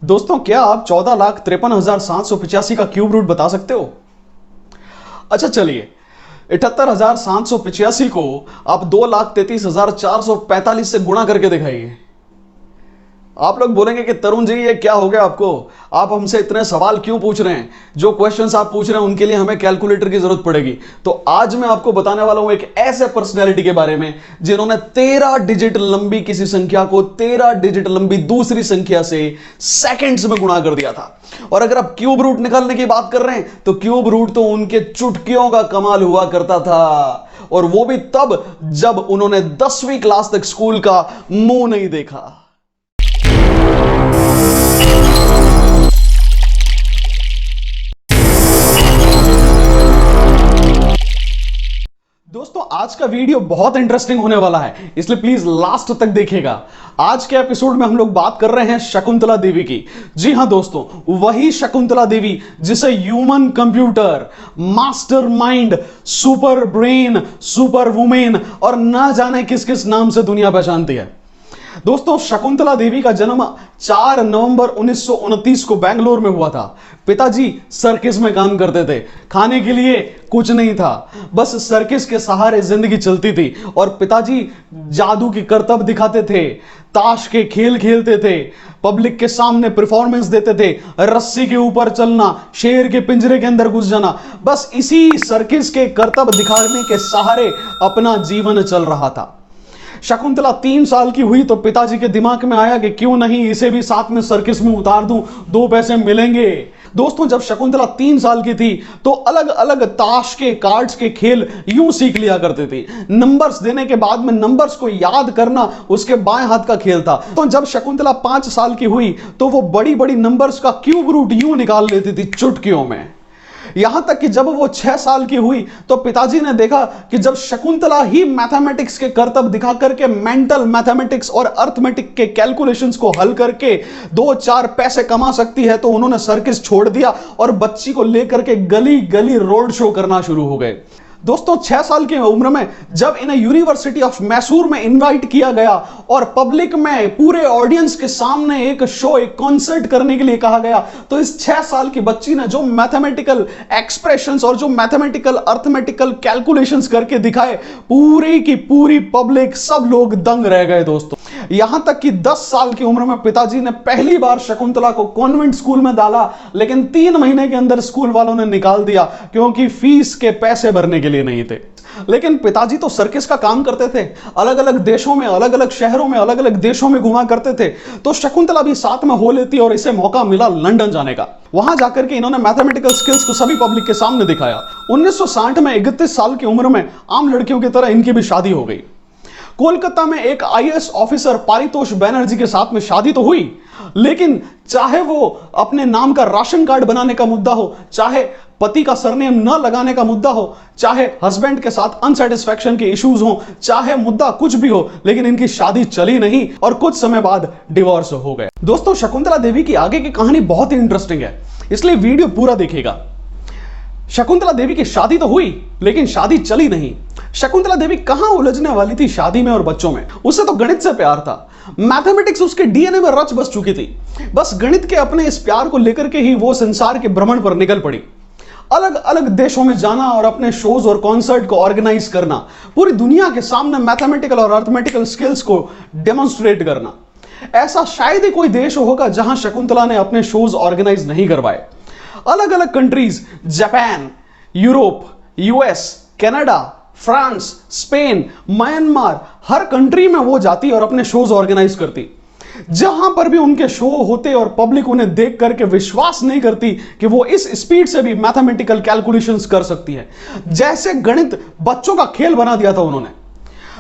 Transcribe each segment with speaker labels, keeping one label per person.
Speaker 1: दोस्तों, क्या आप 14,53,785 का क्यूब रूट बता सकते हो? अच्छा चलिए, 78,785 को आप 2,33,445 से गुणा करके दिखाइए। आप लोग बोलेंगे कि तरुण जी ये क्या हो गया आपको, आप हमसे इतने सवाल क्यों पूछ रहे हैं? जो क्वेश्चंस आप पूछ रहे हैं उनके लिए हमें कैलकुलेटर की जरूरत पड़ेगी। तो आज मैं आपको बताने वाला हूं एक ऐसे पर्सनैलिटी के बारे में जिन्होंने 13 डिजिट लंबी किसी संख्या को 13 डिजिट लंबी दूसरी संख्या से सेकंड्स में गुणा कर दिया था। और अगर आप क्यूब रूट निकालने की बात कर रहे हैं तो क्यूब रूट तो उनके चुटकियों का कमाल हुआ करता था, और वो भी तब जब उन्होंने 10वीं क्लास तक स्कूल का मुंह नहीं देखा। दोस्तों, आज का वीडियो बहुत इंटरेस्टिंग होने वाला है, इसलिए प्लीज लास्ट तक देखिएगा। आज के एपिसोड में हम लोग बात कर रहे हैं शकुंतला देवी की। जी हां दोस्तों, वही शकुंतला देवी जिसे human computer, master mind, super brain, super women और ना जाने किस किस नाम से दुनिया पहचानती है। दोस्तों, शकुंतला देवी का जन्म 4 नवंबर 1929 को बेंगलोर में हुआ था। पिताजी सर्किस में काम करते थे, खाने के लिए कुछ नहीं था, बस सर्किस के सहारे जिंदगी चलती थी। और पिताजी जादू की करतब दिखाते थे, ताश के खेल खेलते थे, पब्लिक के सामने परफॉर्मेंस देते थे, रस्सी के ऊपर चलना, शेर के पिंजरे के अंदर घुस जाना, बस इसी सर्किस के करतब दिखाने के सहारे अपना जीवन चल रहा था। शकुंतला 3 साल की हुई तो पिताजी के दिमाग में आया कि क्यों नहीं इसे भी साथ में सर्किस में उतार दूं, 2 पैसे मिलेंगे। दोस्तों, जब शकुंतला 3 साल की थी तो अलग अलग ताश के कार्ड्स के खेल यूं सीख लिया करते थे। नंबर्स देने के बाद में नंबर्स को याद करना उसके बाएं हाथ का खेल था। तो जब शकुंतला 5 साल की हुई तो वो बड़ी बड़ी नंबर्स का क्यूब रूट यूं निकाल लेती थी चुटकियों में। यहां तक कि जब वो 6 साल की हुई तो पिताजी ने देखा कि जब शकुंतला ही मैथमेटिक्स के करतब दिखा करके मेंटल मैथमेटिक्स और अर्थमेटिक के कैलकुलेशंस को हल करके 2-4 पैसे कमा सकती है, तो उन्होंने सर्किस छोड़ दिया और बच्ची को लेकर के गली गली रोड शो करना शुरू हो गए। दोस्तों, 6 साल की उम्र में जब इन्हें यूनिवर्सिटी ऑफ मैसूर में इनवाइट किया गया और पब्लिक में पूरे ऑडियंस के सामने एक शो, एक कॉन्सर्ट करने के लिए कहा गया, तो इस 6 साल की बच्ची ने जो मैथमेटिकल एक्सप्रेशंस और जो मैथमेटिकल अर्थमेटिकल कैलकुलेशंस करके दिखाए, पूरी की पूरी पब्लिक, सब लोग दंग रह गए। दोस्तों, यहां तक कि 10 साल की उम्र में पिताजी ने पहली बार शकुंतला को कॉन्वेंट स्कूल में डाला, लेकिन 3 महीने के अंदर स्कूल वालों ने निकाल दिया क्योंकि फीस के पैसे भरने के लिए नहीं थे। लेकिन पिताजी तो सर्किस का काम करते थे, अलग अलग देशों में, अलग अलग शहरों में, अलग अलग देशों में घुमा करते थे, तो शकुंतला भी साथ में हो लेती और इसे मौका मिला लंदन जाने का। वहां जाकर के इन्होंने मैथमेटिकल स्किल्स को सभी पब्लिक के सामने दिखाया। 1960 में 31 साल की उम्र में आम लड़कियों की तरह इनकी भी शादी हो गई। कोलकाता में एक आईएएस ऑफिसर पारितोष बैनर्जी के साथ में शादी तो हुई, लेकिन चाहे वो अपने नाम का राशन कार्ड बनाने का मुद्दा हो, चाहे पति का सरनेम न लगाने का मुद्दा हो, चाहे हस्बैंड के साथ अनसेटिस्फैक्शन के इश्यूज हो, चाहे मुद्दा कुछ भी हो, लेकिन इनकी शादी चली नहीं और कुछ समय बाद डिवोर्स हो गए। दोस्तों, शकुंतला देवी की आगे की कहानी बहुत ही इंटरेस्टिंग है, इसलिए वीडियो पूरा देखिएगा। शकुंतला देवी की शादी तो हुई लेकिन शादी चली नहीं। शकुंतला देवी कहां उलझने वाली थी शादी में और बच्चों में, उसे तो गणित से प्यार था। मैथमेटिक्स उसके डीएनए में रच बस चुकी थी। बस गणित के अपने इस प्यार को लेकर के ही वो संसार के भ्रमण पर निकल पड़ी। अलग अलग देशों में जाना और अपने शोज और कॉन्सर्ट को ऑर्गेनाइज करना, पूरी दुनिया के सामने मैथमेटिकल और अर्थमेटिकल स्किल्स को डेमोन्स्ट्रेट करना। ऐसा शायद ही कोई देश होगा जहां शकुंतला ने अपने शोज ऑर्गेनाइज नहीं करवाए। अलग अलग countries, Japan, Europe, US, Canada, France, Spain, Myanmar, हर कंट्री में वो जाती और अपने शोज ऑर्गेनाइज करती। जहां पर भी उनके शो होते और पब्लिक उन्हें देख करके विश्वास नहीं करती कि वो इस स्पीड से भी मैथमेटिकल कैलकुलेशंस कर सकती है। जैसे गणित बच्चों का खेल बना दिया था उन्होंने।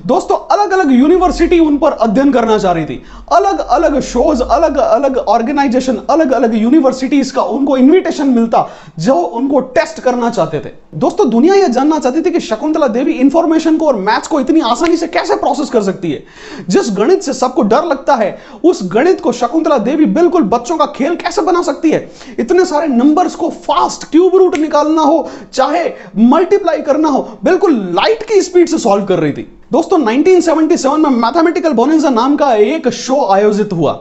Speaker 1: दोस्तों, अलग अलग यूनिवर्सिटी उन पर अध्ययन करना चाह रही थी। अलग अलग शोज, अलग अलग ऑर्गेनाइजेशन, अलग अलग यूनिवर्सिटीज का उनको इनविटेशन मिलता जो उनको टेस्ट करना चाहते थे। दोस्तों, दुनिया यह जानना चाहती थी कि शकुंतला देवी इंफॉर्मेशन को और मैथ्स को इतनी आसानी से कैसे प्रोसेस कर सकती है। जिस गणित से सबको डर लगता है, उस गणित को शकुंतला देवी बिल्कुल बच्चों का खेल कैसे बना सकती है। इतने सारे नंबर्स को फास्ट क्यूब रूट निकालना हो, चाहे मल्टीप्लाई करना हो, बिल्कुल लाइट की स्पीड से सॉल्व कर रही थी। दोस्तों, 1977 में मैथमेटिकल बोनेंजा नाम का एक शो आयोजित हुआ।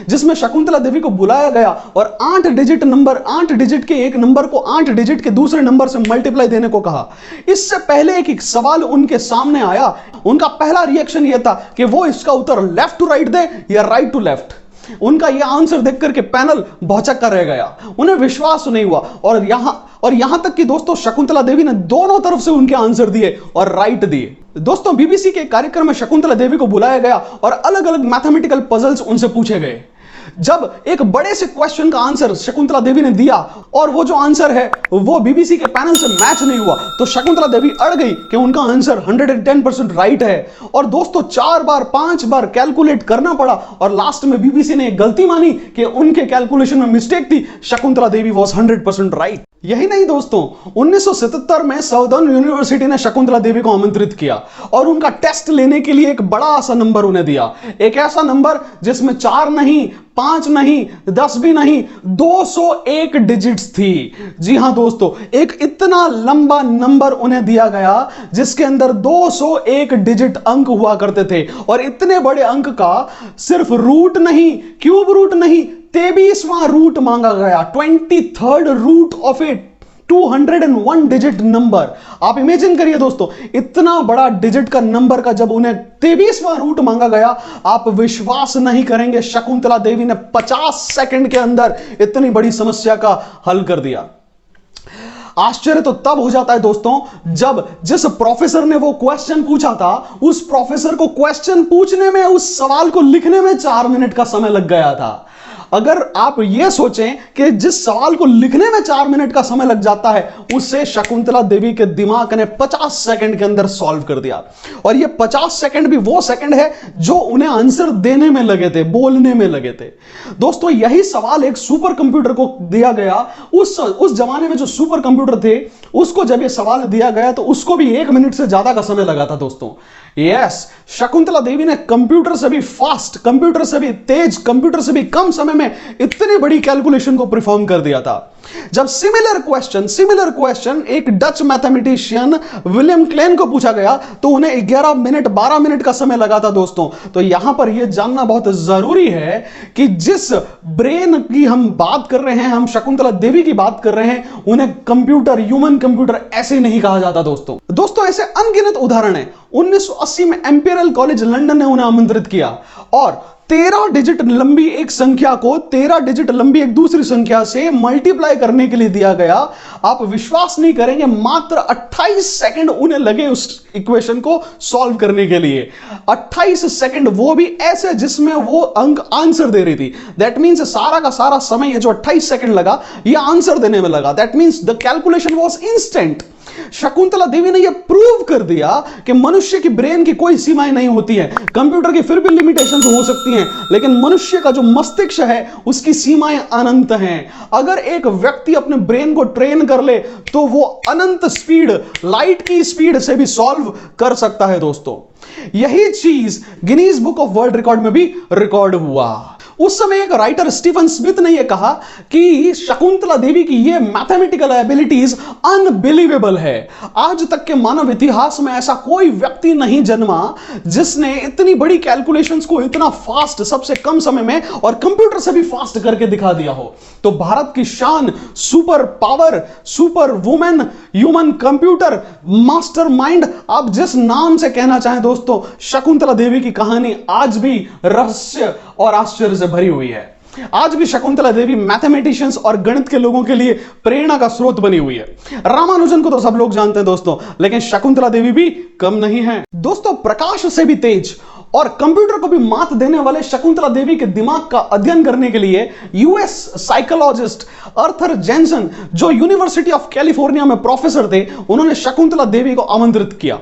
Speaker 1: जिसमें शकुंतला देवी को बुलाया गया और 8 डिजिट के एक नंबर को 8 डिजिट के दूसरे नंबर से मल्टीप्लाई देने को कहा। इससे पहले एक सवाल उनके सामने आया, उनका पहला रिएक्शन यह था कि वो इसका उत्तर लेफ्ट टू राइट दे या राइट टू लेफ्ट। उनका यह आंसर देख करके पैनल भौचक्का रह गया, उन्हें विश्वास नहीं हुआ। और यहां तक कि दोस्तों शकुंतला देवी ने दोनों तरफ से उनके आंसर दिए और राइट दिए। दोस्तों बीबीसी के कार्यक्रम में शकुंतला देवी को बुलाया गया और अलग अलग मैथमेटिकल पजल्स उनसे पूछे गए। जब एक बड़े से क्वेश्चन का आंसर शकुंतला देवी ने दिया और वो जो आंसर है वो बीबीसी के पैनल से मैच नहीं हुआ, तो शकुंतला देवी अड़ गई कि उनका आंसर 110% राइट है। और दोस्तों 4 बार 5 बार कैलकुलेट करना पड़ा और लास्ट में बीबीसी ने एक गलती मानी कि उनके कैलकुलेशन में मिस्टेक थी। Shakuntala Devi was 100% right. यही नहीं दोस्तों, 1977 में साउदर्न यूनिवर्सिटी ने शकुंतला देवी को आमंत्रित किया और उनका टेस्ट लेने के लिए एक बड़ा सा नंबर उन्हें दिया, एक ऐसा नंबर जिसमें 4 नहीं, 5 नहीं, 10 भी नहीं, 201 डिजिट्स थी। जी हां दोस्तों, एक इतना लंबा नंबर उन्हें दिया गया जिसके अंदर 201 डिजिट अंक हुआ करते थे। और इतने बड़े अंक का सिर्फ रूट नहीं, क्यूब रूट नहीं, 23वां रूट मांगा गया, 23rd root of a 201 digit number. आप इमेजिन करिए दोस्तों, इतना बड़ा डिजिट का नंबर का जब उन्हें 23वां रूट मांगा गया, आप विश्वास नहीं करेंगे, शकुंतला देवी ने 50 सेकंड के अंदर इतनी बड़ी समस्या का हल कर दिया। आश्चर्य तो तब हो जाता है दोस्तों जब जिस प्रोफेसर ने वो क्वेश्चन पूछा था, उस प्रोफेसर को क्वेश्चन पूछने में, उस सवाल को लिखने में 4 मिनट का समय लग गया था। अगर आप यह सोचें कि जिस सवाल को लिखने में 4 मिनट का समय लग जाता है, उसे शकुंतला देवी के दिमाग ने 50 सेकंड के अंदर सॉल्व कर दिया। और ये 50 सेकंड भी वो सेकंड है जो उन्हें आंसर देने में लगे थे, बोलने में लगे थे। दोस्तों यही सवाल एक सुपर कंप्यूटर को दिया गया। उस जमाने में जो सुपर कंप्यूटर थे, उसको जब ये सवाल दिया गया तो उसको भी 1 मिनट से ज्यादा का समय लगा था दोस्तों। यस, शकुंतला देवी ने कंप्यूटर से भी फास्ट, कंप्यूटर से भी तेज, कंप्यूटर से भी कम समय में इतनी बड़ी कैलकुलेशन को परफॉर्म कर दिया था। जब सिमिलर क्वेश्चन एक डच मैथमेटिशियन विलियम क्लेन को पूछा गया तो उन्हें 11 मिनट 12 मिनट का समय लगा था दोस्तों। तो यहां पर यह जानना बहुत जरूरी है कि जिस ब्रेन की हम बात कर रहे हैं, हम शकुंतला देवी की बात कर रहे हैं, उन्हें कंप्यूटर, ह्यूमन कंप्यूटर ऐसे नहीं कहा जाता दोस्तों। ऐसे अनगिनत उदाहरण है। 1980 में इंपीरियल कॉलेज लंदन ने उन्हें आमंत्रित किया और 13 डिजिट लंबी एक संख्या को 13 डिजिट लंबी एक दूसरी संख्या से मल्टीप्लाई करने के लिए दिया गया। आप विश्वास नहीं करेंगे, मात्र 28 सेकंड उन्हें लगे उस इक्वेशन को सॉल्व करने के लिए। 28 सेकंड, वो भी ऐसे जिसमें वो अंक आंसर दे रही थी। दैट मींस सारा का सारा समय, ये जो 28 सेकंड लगा, ये आंसर देने में लगा। That means the calculation was instant. Shakuntala Devi ने यह प्रूव कर दिया कि मनुष्य की ब्रेन की कोई सीमाएं नहीं होती है। कंप्यूटर की फिर भी लिमिटेशंस हो सकती हैं, लेकिन मनुष्य का जो मस्तिष्क है उसकी सीमाएं अनंत हैं। अगर एक व्यक्ति अपने ब्रेन को ट्रेन कर ले तो वो अनंत स्पीड, लाइट की स्पीड से भी सॉल्व कर सकता है दोस्तों। यही चीज Guinness book of world record में भी रिकॉर्ड हुआ। उस समय एक राइटर स्टीफन स्मिथ ने यह कहा कि शकुंतला देवी की यह मैथमेटिकल एबिलिटीज अनबिलीवेबल है। आज तक के मानव इतिहास में ऐसा कोई व्यक्ति नहीं जन्मा जिसने इतनी बड़ी कैलकुलेशंस को इतना फास्ट, सबसे कम समय में और कंप्यूटर से भी फास्ट करके दिखा दिया हो। तो भारत की शान, super power, super women, human computer, mastermind, आप जिस नाम से कहना चाहें दोस्तों, शकुंतला देवी की कहानी आज भी रहस्य और आश्चर्य से भरी हुई है। आज भी शकुंतला देवी मैथमेटिशियंस और गणित के लोगों के लिए प्रेरणा का स्रोत बनी हुई है। रामानुजन को तो सब लोग जानते हैं दोस्तों, लेकिन शकुंतला देवी भी कम नहीं है दोस्तों। प्रकाश से भी तेज और कंप्यूटर को भी मात देने वाले शकुंतला देवी के दिमाग का अध्ययन करने के लिए यूएस साइकोलॉजिस्ट आर्थर जेनसन, जो यूनिवर्सिटी ऑफ कैलिफोर्निया में प्रोफेसर थे, उन्होंने शकुंतला देवी को आमंत्रित किया।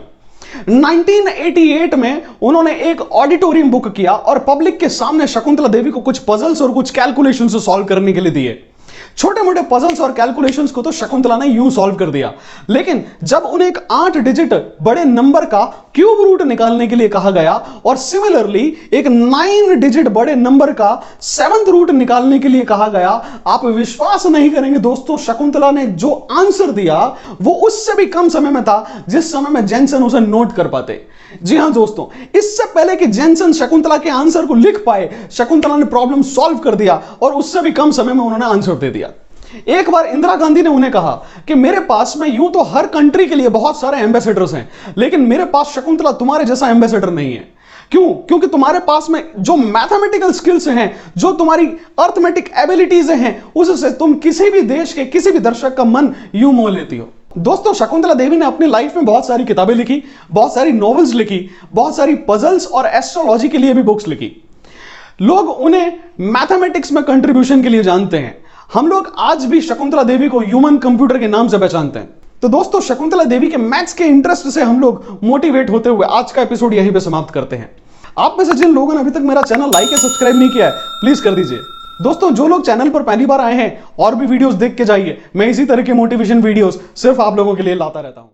Speaker 1: 1988 में उन्होंने एक ऑडिटोरियम बुक किया और पब्लिक के सामने शकुंतला देवी को कुछ पजल्स और कुछ कैलकुलेशंस सॉल्व करने के लिए दिए। छोटे मोटे पजल्स और कैलकुलेशंस को तो शकुंतला ने यूं सॉल्व कर दिया, लेकिन जब उन्हें एक 8 डिजिट बड़े नंबर का क्यूब रूट निकालने के लिए कहा गया और सिमिलरली एक 9 डिजिट बड़े नंबर का 7th रूट निकालने के लिए कहा गया। आप विश्वास नहीं करेंगे दोस्तों, शकुंतला ने जो आंसर दिया वो उससे भी कम समय में था जिस समय में जेनसन उसे नोट कर पाते। जी हां दोस्तों, इससे पहले कि जेनसन शकुंतला के आंसर को लिख पाए, शकुंतला ने प्रॉब्लम सॉल्व कर दिया और उससे भी कम समय में उन्होंने आंसर दे दिया। एक बार इंदिरा गांधी ने उन्हें कहा कि मेरे पास में यूं तो हर कंट्री के लिए बहुत सारे एम्बेसडर्स हैं, लेकिन मेरे पास शकुंतला तुम्हारे जैसा एम्बेसडर नहीं है। क्यों? क्योंकि तुम्हारे पास में जो मैथमेटिकल स्किल्स हैं, जो तुम्हारी अर्थमेटिक एबिलिटीज हैं, उससे तुम किसी भी देश के किसी भी दर्शक का मन यूं मोह लेती हो। दोस्तों, शकुंतला देवी ने अपनी लाइफ में बहुत सारी किताबें लिखी, बहुत सारी नॉवेल्स लिखी, बहुत सारी पजल्स और एस्ट्रोलॉजी के लिए भी बुक्स लिखी। लोग उन्हें मैथमेटिक्स में कंट्रीब्यूशन के लिए जानते हैं। हम लोग आज भी शकुंतला देवी को ह्यूमन कंप्यूटर के नाम से पहचानते हैं। तो दोस्तों, शकुंतला देवी के मैथ्स के इंटरेस्ट से हम लोग मोटिवेट होते हुए आज का एपिसोड यहीं पे समाप्त करते हैं। आप में से जिन लोगों ने अभी तक मेरा चैनल लाइक या सब्सक्राइब नहीं किया है, प्लीज कर दीजिए। दोस्तों, जो लोग चैनल पर पहली बार आए हैं और भी वीडियोस देख के जाइए। मैं इसी तरह के मोटिवेशन वीडियोस सिर्फ आप लोगों के लिए लाता रहता हूं।